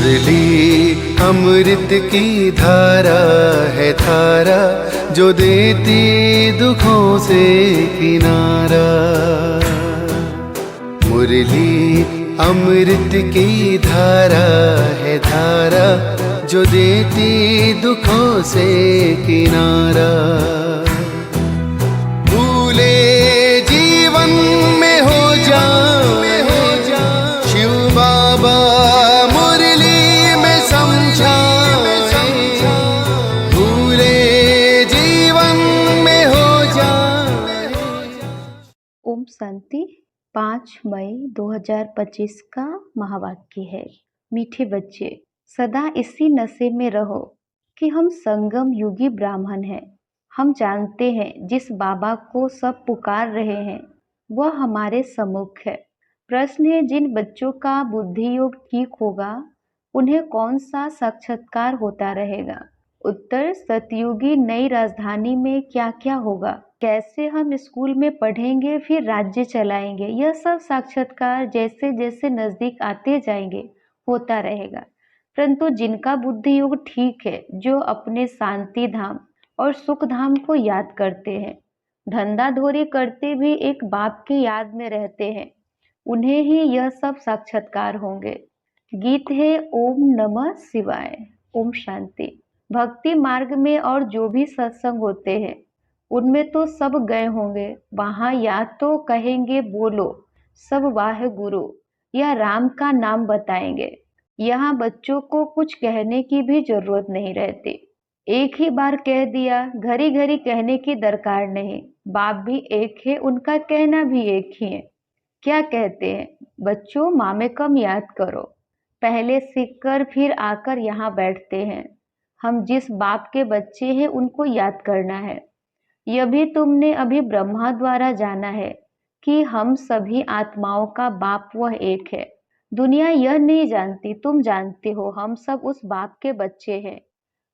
मुरली अमृत की धारा है धारा, जो देती दुखों से किनारा। मुरली अमृत की धारा है धारा, जो देती दुखों से किनारा। भूले जीवन में हो जा शिव बाबा मुरली में समझाए। भूले जीवन में हो जा। ओम शांति। 5 मई 2025 का महावाक्य है, मीठे बच्चे सदा इसी नशे में रहो कि हम संगम युगी ब्राह्मण हैं। हम जानते हैं जिस बाबा को सब पुकार रहे हैं वह हमारे सम्मुख है। प्रश्न है, जिन बच्चों का बुद्धि योग ठीक होगा उन्हें कौन सा साक्षात्कार होता रहेगा? उत्तर, सतयुगी नई राजधानी में क्या क्या होगा, कैसे हम स्कूल में पढ़ेंगे फिर राज्य चलाएंगे, यह सब साक्षात्कार जैसे जैसे नजदीक आते जाएंगे होता रहेगा। परंतु जिनका बुद्धि योग ठीक है, जो अपने शांति धाम और सुख धाम को याद करते हैं, धंधा धोरी करते भी एक बाप की याद में रहते हैं, उन्हें ही यह सब साक्षात्कार होंगे। गीत है ओम नमः शिवाय। ओम शांति। भक्ति मार्ग में और जो भी सत्संग होते हैं उनमें तो सब गए होंगे। वहां या तो कहेंगे बोलो सब वाहे गुरु या राम का नाम बताएंगे। यहाँ बच्चों को कुछ कहने की भी जरूरत नहीं रहती। एक ही बार कह दिया, घड़ी घड़ी कहने की दरकार नहीं। बाप भी एक है, उनका कहना भी एक ही है। क्या कहते हैं बच्चों, मामे कम याद करो। पहले सीखकर फिर आकर यहाँ बैठते हैं। हम जिस बाप के बच्चे हैं उनको याद करना है। यह भी तुमने अभी ब्रह्मा द्वारा जाना है कि हम सभी आत्माओं का बाप वह एक है। दुनिया यह नहीं जानती, तुम जानते हो। हम सब उस बाप के बच्चे हैं।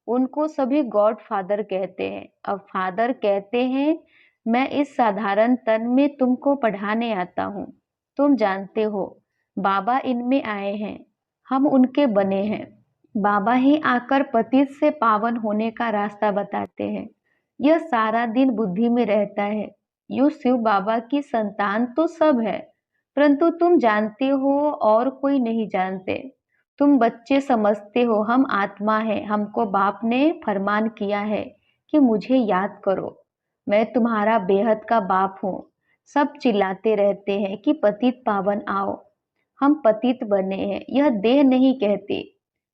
उनको सभी गॉड फादर कहते हैं। अब फादर कहते हैं, मैं इस साधारण तन में तुमको पढ़ाने आता हूँ। तुम जानते हो बाबा इनमें आए हैं, हम उनके बने हैं। बाबा ही आकर पतित से पावन होने का रास्ता बताते हैं। यह सारा दिन बुद्धि में रहता है। यू शिव बाबा की संतान तो सब है, परंतु तुम जानते हो और कोई नहीं जानते। तुम बच्चे समझते हो हम आत्मा है। हमको बाप ने फरमान किया है कि मुझे याद करो, मैं तुम्हारा बेहद का बाप हूँ। सब चिल्लाते रहते हैं कि पतित पावन आओ। हम पतित बने हैं, यह देह नहीं कहती,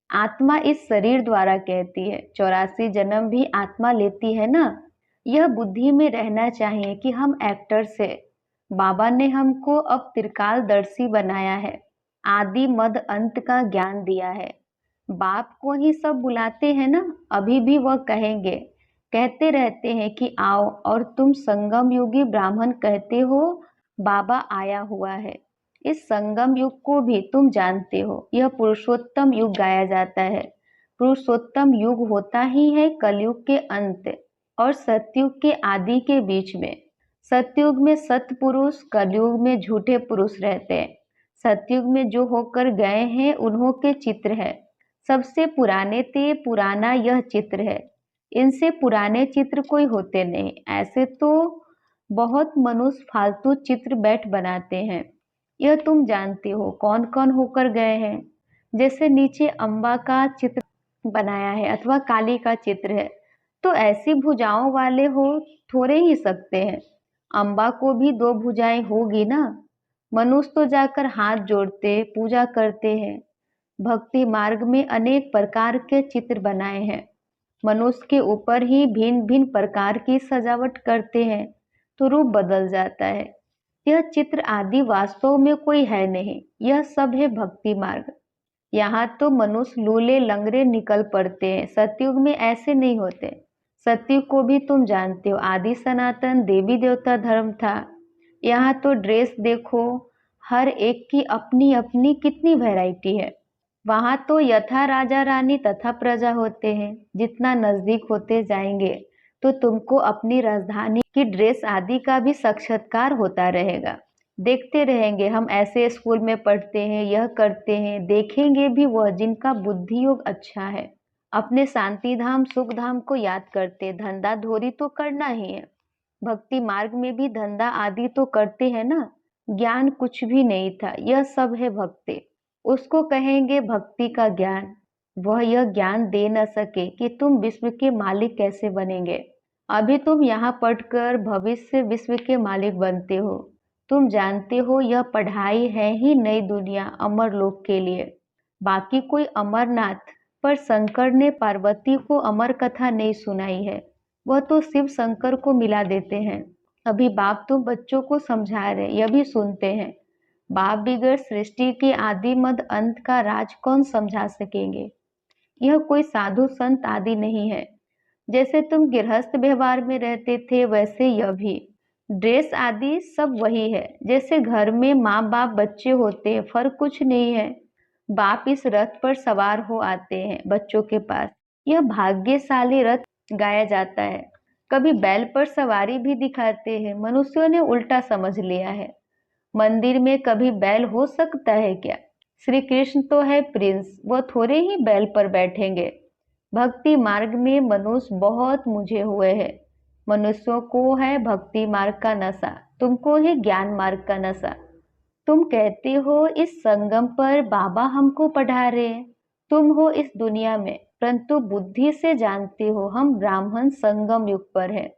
आत्मा इस शरीर द्वारा कहती है। 84 जन्म भी आत्मा लेती है ना। यह बुद्धि में रहना चाहिए कि हम एक्टर्स है। बाबा ने हमको अब त्रिकालदर्शी बनाया है, आदि मद अंत का ज्ञान दिया है। बाप को ही सब बुलाते हैं ना। अभी भी वह कहेंगे, कहते रहते हैं कि आओ, और तुम संगम युगी ब्राह्मण कहते हो। बाबा आया हुआ है। इस संगम युग को भी तुम जानते हो, यह पुरुषोत्तम युग गाया जाता है। पुरुषोत्तम युग होता ही है कलयुग के अंत और सतयुग के आदि के बीच में। सतयुग में सत्य पुरुष, कलयुग में झूठे पुरुष रहते हैं। सतयुग में जो होकर गए हैं उन्हों के चित्र है। सबसे पुराने ते पुराना यह चित्र है। इनसे पुराने चित्र कोई होते नहीं। ऐसे तो बहुत मनुष्य फालतू चित्र बैठ बनाते हैं। यह तुम जानते हो कौन कौन होकर गए हैं। जैसे नीचे अम्बा का चित्र बनाया है अथवा काली का चित्र है, तो ऐसी भुजाओं वाले हो थोड़े ही सकते हैं। अम्बा को भी 2 भुजाएं होगी ना। मनुष्य तो जाकर हाथ जोड़ते पूजा करते हैं। भक्ति मार्ग में अनेक प्रकार के चित्र बनाए हैं। मनुष्य के ऊपर ही भिन्न भिन्न प्रकार की सजावट करते हैं तो रूप बदल जाता है। यह चित्र आदि वास्तव में कोई है नहीं, यह सब है भक्ति मार्ग। यहाँ तो मनुष्य लूले लंगड़े निकल पड़ते हैं। सतयुग में ऐसे नहीं होते। सतयुग को भी तुम जानते हो, आदि सनातन देवी देवता धर्म था। यहाँ तो ड्रेस देखो, हर एक की अपनी अपनी कितनी वैरायटी है। वहां तो यथा राजा रानी तथा प्रजा होते हैं। जितना नजदीक होते जाएंगे तो तुमको अपनी राजधानी की ड्रेस आदि का भी साक्षात्कार होता रहेगा। देखते रहेंगे हम ऐसे स्कूल में पढ़ते हैं, यह करते हैं, देखेंगे भी वह जिनका बुद्धि योग अच्छा है। अपने शांति धाम सुख धाम को याद करते, धंधा धोरी तो करना ही है। भक्ति मार्ग में भी धंधा आदि तो करते हैं ना। ज्ञान कुछ भी नहीं था, यह सब है भक्ति। उसको कहेंगे भक्ति का ज्ञान। वह यह ज्ञान दे न सके कि तुम विश्व के मालिक कैसे बनेंगे। अभी तुम यहाँ पढ़कर भविष्य विश्व के मालिक बनते हो। तुम जानते हो यह पढ़ाई है ही नई दुनिया अमर लोक के लिए। बाकी कोई अमरनाथ, पर शंकर ने पार्वती को अमर कथा नहीं सुनाई है। वह तो शिव शंकर को मिला देते हैं। अभी बाप तुम बच्चों को समझा रहे, यह भी सुनते हैं। बाप बिगड़ सृष्टि के आदि मध्य अंत का राज कौन समझा सकेंगे। यह कोई साधु संत आदि नहीं है। जैसे तुम गृहस्थ व्यवहार में रहते थे वैसे यह भी। ड्रेस आदि सब वही है। जैसे घर में माँ बाप बच्चे होते हैं, फर्क कुछ नहीं है। बाप इस रथ पर सवार हो आते हैं बच्चों के पास। यह भाग्यशाली रथ गाया जाता है। कभी बैल पर सवारी भी दिखाते हैं। मनुष्यों ने उल्टा समझ लिया है। मंदिर में कभी बैल हो सकता है क्या। श्री कृष्ण तो है प्रिंस, वह थोड़े ही बैल पर बैठेंगे। भक्ति मार्ग में मनुष्य बहुत मुझे हुए हैं। मनुष्यों को है भक्ति मार्ग का नशा, तुमको है ज्ञान मार्ग का नशा। तुम कहते हो इस संगम पर बाबा हमको पढ़ा रहे हैं। तुम हो इस दुनिया में, परंतु बुद्धि से जानते हो हम ब्राह्मण संगम युग पर हैं।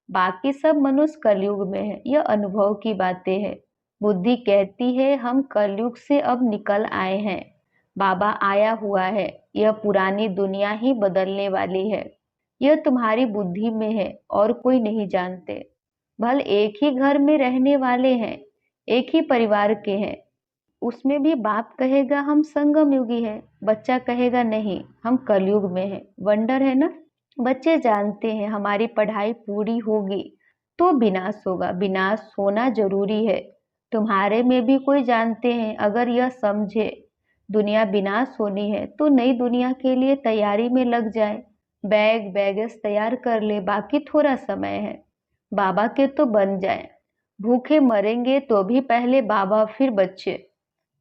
बाकी सब मनुष्य कलयुग में है। यह अनुभव की बातें हैं। बुद्धि कहती है हम कलयुग से अब निकल आए हैं। बाबा आया हुआ है। यह पुरानी दुनिया ही बदलने वाली है। यह तुम्हारी बुद्धि में है और कोई नहीं जानते। भल एक ही घर में रहने वाले हैं, एक ही परिवार के हैं। उसमें भी बाप कहेगा हम संगम युगी है, बच्चा कहेगा नहीं हम कलयुग में है। वंडर है ना। बच्चे जानते हैं हमारी पढ़ाई पूरी होगी तो विनाश होगा, विनाश होना जरूरी है। तुम्हारे में भी कोई जानते हैं अगर यह समझे दुनिया विनाश होनी है तो नई दुनिया के लिए तैयारी में लग जाए। बैग बैगेस तैयार कर ले, बाकी थोड़ा समय है। बाबा के तो बन जाए। भूखे मरेंगे तो भी पहले बाबा फिर बच्चे।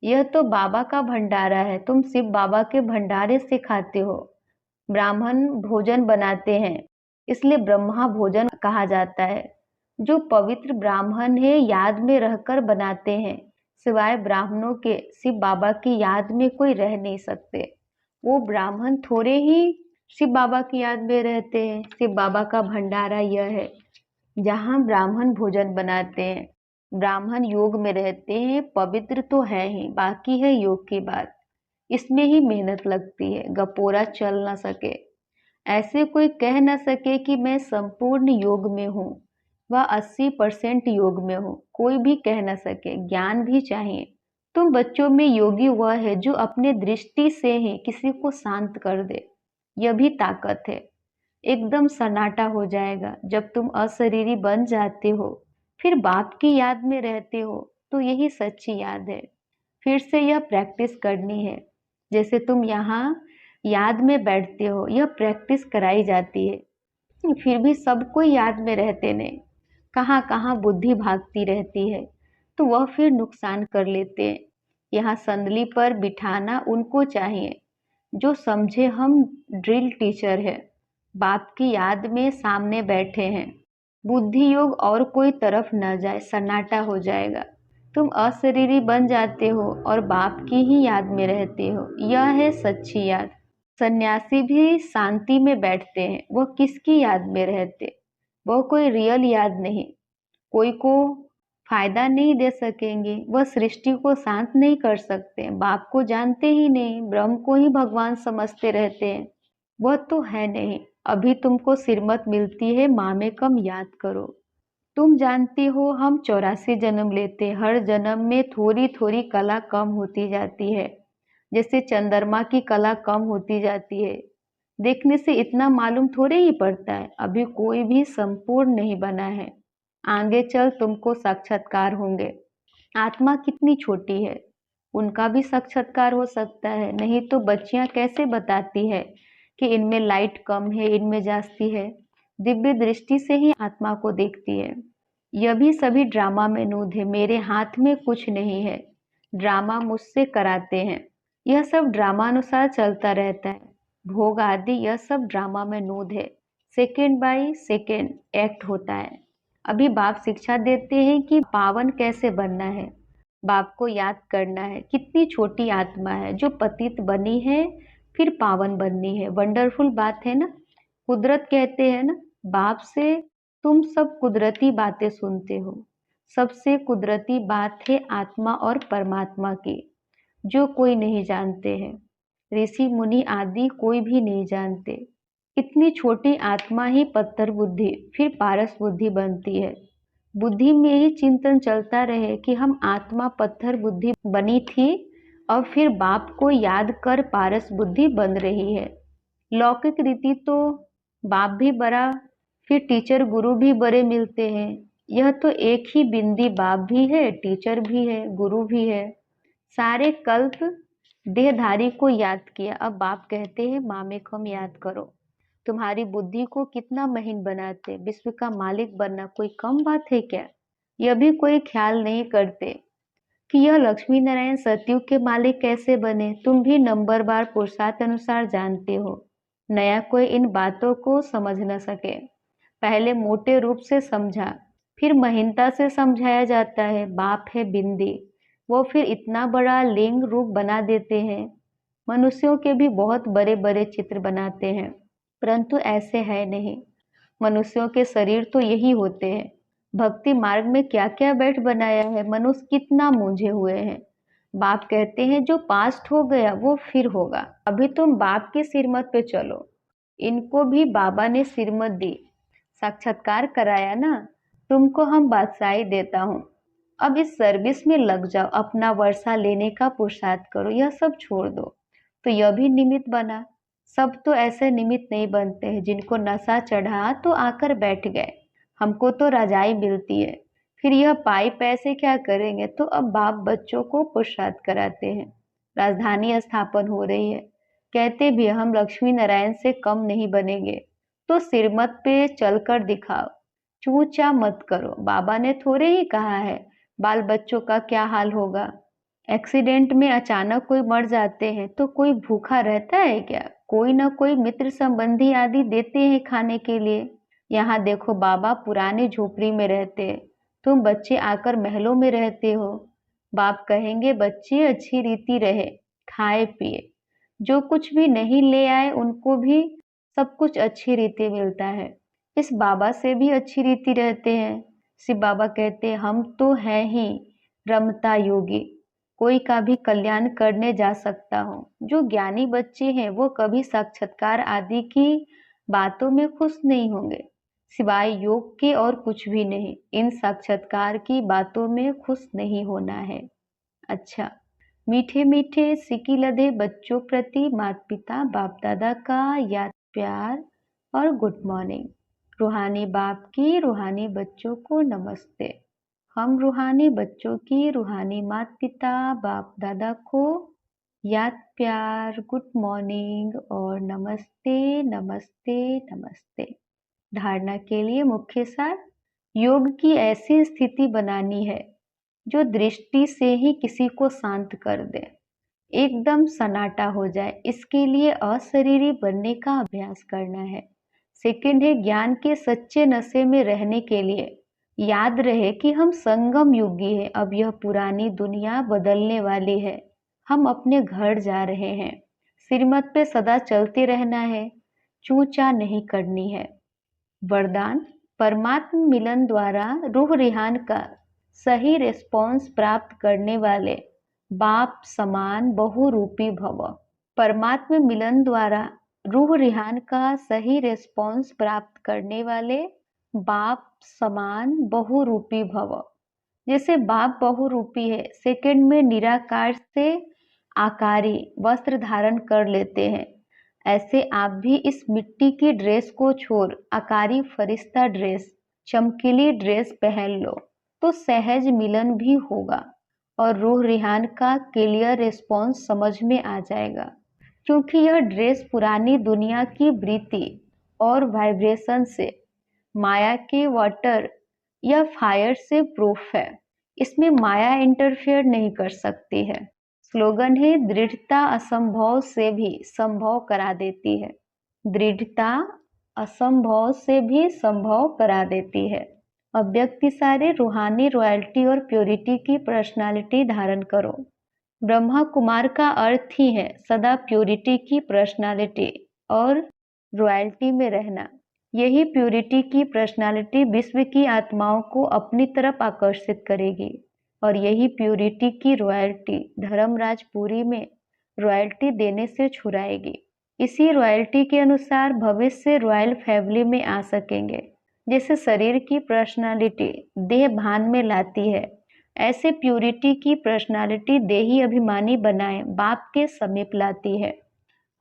यह तो बाबा का भंडारा है, तुम शिव बाबा के भंडारे से खाते हो। ब्राह्मण भोजन बनाते हैं, इसलिए ब्रह्मा भोजन कहा जाता है। जो पवित्र ब्राह्मण है याद में रहकर बनाते हैं। सिवाय ब्राह्मणों के शिव बाबा की याद में कोई रह नहीं सकते। वो ब्राह्मण थोड़े ही शिव बाबा की याद में रहते हैं। शिव बाबा का भंडारा यह है जहाँ ब्राह्मण भोजन बनाते हैं। ब्राह्मण योग में रहते हैं, पवित्र तो है ही, बाकी है योग की बात। इसमें ही मेहनत लगती है, गपोरा चल ना सके। ऐसे कोई कह न सके कि मैं संपूर्ण योग में हूँ, वह 80% योग में हूँ। कोई भी कह न सके। ज्ञान भी चाहिए। तुम बच्चों में योगी वह है जो अपने दृष्टि से ही किसी को शांत कर दे। यह भी ताकत है। एकदम सन्नाटा हो जाएगा जब तुम अशरीरी बन जाते हो, फिर बाप की याद में रहते हो, तो यही सच्ची याद है। फिर से यह प्रैक्टिस करनी है। जैसे तुम यहाँ याद में बैठते हो, यह प्रैक्टिस कराई जाती है। फिर भी सबको याद में रहते नहीं, कहाँ कहाँ बुद्धि भागती रहती है, तो वह फिर नुकसान कर लेते हैं। यहाँ संदली पर बिठाना उनको चाहिए जो समझे हम ड्रिल टीचर है, बाप की याद में सामने बैठे हैं। बुद्धि योग और कोई तरफ न जाए, सन्नाटा हो जाएगा। तुम अशरीरी बन जाते हो और बाप की ही याद में रहते हो। यह है सच्ची याद। सन्यासी भी शांति में बैठते हैं, वह किसकी याद में रहते। वह कोई रियल याद नहीं। कोई को फायदा नहीं दे सकेंगे, वह सृष्टि को शांत नहीं कर सकते। बाप को जानते ही नहीं, ब्रह्म को ही भगवान समझते रहते हैं। वह तो है नहीं। अभी तुमको सिरमत मिलती है, माँ में कम याद करो। तुम जानती हो हम 84 जन्म लेते, हर जन्म में थोड़ी थोड़ी कला कम होती जाती है। जैसे चंद्रमा की कला कम होती जाती है। देखने से इतना मालूम थोड़े ही पड़ता है। अभी कोई भी संपूर्ण नहीं बना है। आगे चल तुमको साक्षात्कार होंगे। आत्मा कितनी छोटी है, उनका भी साक्षात्कार हो सकता है। नहीं तो बच्चियां कैसे बताती है कि इनमें लाइट कम है, इनमें जास्ती है। दिव्य दृष्टि से ही आत्मा को देखती है। यह भी सभी ड्रामा में नूद है, मेरे हाथ में कुछ नहीं है, ड्रामा मुझसे कराते हैं। यह सब ड्रामानुसार चलता रहता है। भोग आदि यह सब ड्रामा में नूद है, सेकेंड बाय सेकेंड एक्ट होता है। अभी बाप शिक्षा देते हैं कि पावन कैसे बनना है। बाप को याद करना है, कितनी छोटी आत्मा है जो पतित बनी है फिर पावन बननी है। वंडरफुल बात है ना। कुदरत कहते हैं ना, बाप से तुम सब कुदरती बातें सुनते हो। सबसे कुदरती बात है आत्मा और परमात्मा की, जो कोई नहीं जानते हैं। ऋषि मुनि आदि कोई भी नहीं जानते। इतनी छोटी आत्मा ही पत्थर बुद्धि फिर पारस बुद्धि बनती है। बुद्धि में ही चिंतन चलता रहे कि हम आत्मा पत्थर बुद्धि बनी थी, अब फिर बाप को याद कर पारस बुद्धि बन रही है। लौकिक रीति तो बाप भी बड़ा फिर टीचर गुरु भी बड़े मिलते हैं। यह तो एक ही बिंदी बाप भी है, टीचर भी है, गुरु भी है। सारे कल्प देहधारी को याद किया, अब बाप कहते हैं मामेकम याद करो। तुम्हारी बुद्धि को कितना महीन बनाते। विश्व का मालिक बनना कोई कम बात है क्या? यह भी कोई ख्याल नहीं करते कि यह लक्ष्मी नारायण सतयुग के मालिक कैसे बने। तुम भी नंबरवार पुरुषार्थ अनुसार जानते हो। नया कोई इन बातों को समझ न सके। पहले मोटे रूप से समझा, फिर महीनता से समझाया जाता है। बाप है बिंदी, वो फिर इतना बड़ा लिंग रूप बना देते हैं। मनुष्यों के भी बहुत बड़े बड़े चित्र बनाते हैं, परंतु ऐसे है नहीं। मनुष्यों के शरीर तो यही होते हैं। भक्ति मार्ग में क्या क्या बैठ बनाया है, मनुष्य कितना मूंझे हुए हैं। बाप कहते हैं जो पास्ट हो गया वो फिर होगा। अभी तुम बाप की सिरमत पे चलो। इनको भी बाबा ने सिरमत दी, साक्षात्कार कराया ना। तुमको हम बादशाही देता हूँ, अब इस सर्विस में लग जाओ, अपना वर्षा लेने का पुरुषार्थ करो, यह सब छोड़ दो। तो यह भी निमित्त बना। सब तो ऐसे निमित्त नहीं बनते हैं जिनको नशा चढ़ा तो आकर बैठ गए। हमको तो रजाई मिलती है, फिर यह पाई पैसे क्या करेंगे। तो अब बाप बच्चों को पुरुषार्थ कराते हैं। राजधानी स्थापन हो रही है, कहते भी हम लक्ष्मी नारायण से कम नहीं बनेंगे। तो सिरमत पे चलकर दिखाओ, चूचा मत करो। बाबा ने थोड़े ही कहा है बाल बच्चों का क्या हाल होगा। एक्सीडेंट में अचानक कोई मर जाते हैं तो कोई भूखा रहता है क्या? कोई ना कोई मित्र संबंधी आदि देते हैं खाने के लिए। यहाँ देखो बाबा पुराने झोपड़ी में रहते, तुम बच्चे आकर महलों में रहते हो। बाप कहेंगे बच्चे अच्छी रीति रहे, खाए पिए, जो कुछ भी नहीं ले आए उनको भी सब कुछ अच्छी रीति मिलता है। इस बाबा से भी अच्छी रीति रहते हैं। शिव बाबा कहते हैं हम तो हैं ही रमता योगी, कोई का भी कल्याण करने जा सकता हूँ। जो ज्ञानी बच्चे हैं वो कभी साक्षात्कार आदि की बातों में खुश नहीं होंगे, सिवाय योग के और कुछ भी नहीं। इन साक्षात्कार की बातों में खुश नहीं होना है। अच्छा, मीठे मीठे सिकी लदे बच्चों प्रति माता पिता बाप दादा का याद प्यार और गुड मॉर्निंग। रूहानी बाप की रूहानी बच्चों को नमस्ते। हम रूहानी बच्चों की रूहानी माता पिता बाप दादा को याद प्यार गुड मॉर्निंग और नमस्ते नमस्ते नमस्ते। धारणा के लिए मुख्य सार, योग की ऐसी स्थिति बनानी है जो दृष्टि से ही किसी को शांत कर दे, एकदम सन्नाटा हो जाए। इसके लिए अशरीरी बनने का अभ्यास करना है। सेकंड है ज्ञान के सच्चे नशे में रहने के लिए याद रहे कि हम संगम युगी है। अब यह पुरानी दुनिया बदलने वाली है, हम अपने घर जा रहे हैं। श्रीमत पे सदा चलते रहना है, चूचा नहीं करनी है। वरदान, परमात्म मिलन द्वारा रूह रिहान का सही रिस्पॉन्स प्राप्त करने वाले बाप समान बहुरूपी भव। परमात्म मिलन द्वारा रूह रिहान का सही रिस्पॉन्स प्राप्त करने वाले बाप समान बहुरूपी भव। जैसे बाप बहुरूपी है, सेकंड में निराकार से आकारी वस्त्र धारण कर लेते हैं, ऐसे आप भी इस मिट्टी की ड्रेस को छोड़ आकारी फरिश्ता ड्रेस, चमकीली ड्रेस पहन लो, तो सहज मिलन भी होगा और रूह रिहान का क्लियर रिस्पॉन्स समझ में आ जाएगा। क्योंकि यह ड्रेस पुरानी दुनिया की वृत्ति और वाइब्रेशन से, माया के वाटर यह फायर से प्रूफ है, इसमें माया इंटरफेयर नहीं कर सकती है। स्लोगन है दृढ़ता असंभव से भी संभव करा देती है। दृढ़ता असंभव से भी संभव करा देती है। अव्यक्ति सारे रूहानी रॉयल्टी और प्योरिटी की पर्सनालिटी धारण करो। ब्रह्मा कुमार का अर्थ ही है सदा प्योरिटी की पर्सनालिटी और रॉयल्टी में रहना। यही प्योरिटी की पर्सनालिटी विश्व की आत्माओं को अपनी तरफ आकर्षित करेगी और यही प्योरिटी की रॉयल्टी धर्मराजपुरी में रॉयल्टी देने से छुड़ाएगी। इसी रॉयल्टी के अनुसार भविष्य रॉयल फैमिली में आ सकेंगे। जैसे शरीर की पर्सनालिटी देह भान में लाती है, ऐसे प्योरिटी की पर्सनालिटी देही अभिमानी बनाए बाप के समीप लाती है।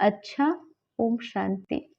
अच्छा, ओम शांति।